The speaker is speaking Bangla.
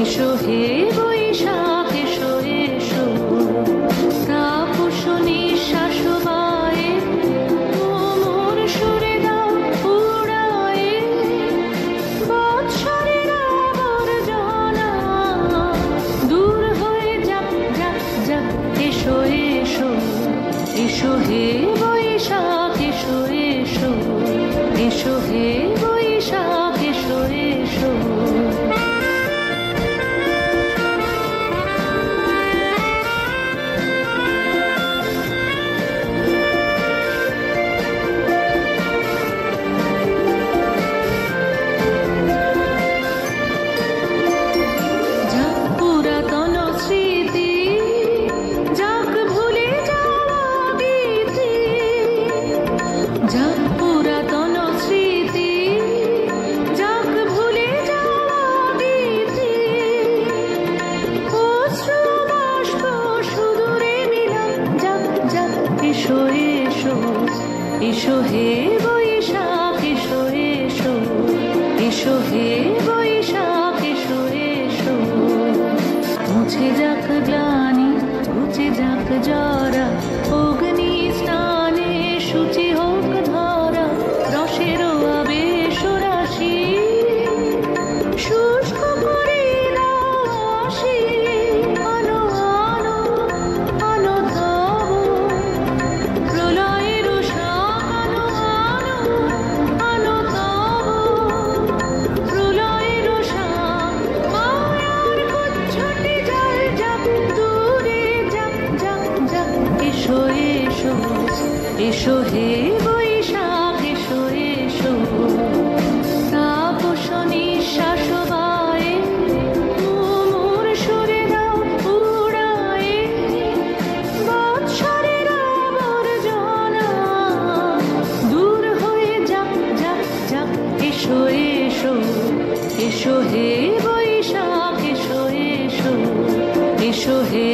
এসো হে বৈশাখ এসো এসো, তাপস নিঃশ্বাস বায়ে মোর সুরে দাও উড়ায়ে, বৎসরের আবর্জনা দূর হয়ে যাক যাক যাক। এসো এসো এসো হে বৈশাখ এসো এসো, এসো হে বৈশাখ এসো এসো। যাক পুরাতন স্মৃতি, যাক ভুলে যাওয়া গীতি, অশ্রু বাষ্প সুদূরে মিলাম যাক যাক। এসো এসো এসো হে বৈশাখ এসো এসো, এসো হে বৈশাখ এসো এসো। মুছে যাক গ্লানি ঘুচে যাক জরা, অগ্নি স্নানে শুচি হোক ধরা, রসের আবেশ রাশি শুষ্ক করে দাও আসি। আনো আনো আনো তব প্রলয়ের শাক, আনো আনো তব প্রলয়ের শাক। মায়ার কুচ্ছটি জল যাক দূরে যাক যাক যাক। এসো এসো এসো হে বৈশাখ এসো এসো, তাপস নিঃশ্বাস বায়ে মোর সুরে দাও উড়ায়ে, বৎসরের আবর্জনা দূর হয়ে যাক যাক যাক। এসো এসো এসো হে বৈশাখ এসো এসো, এসো হে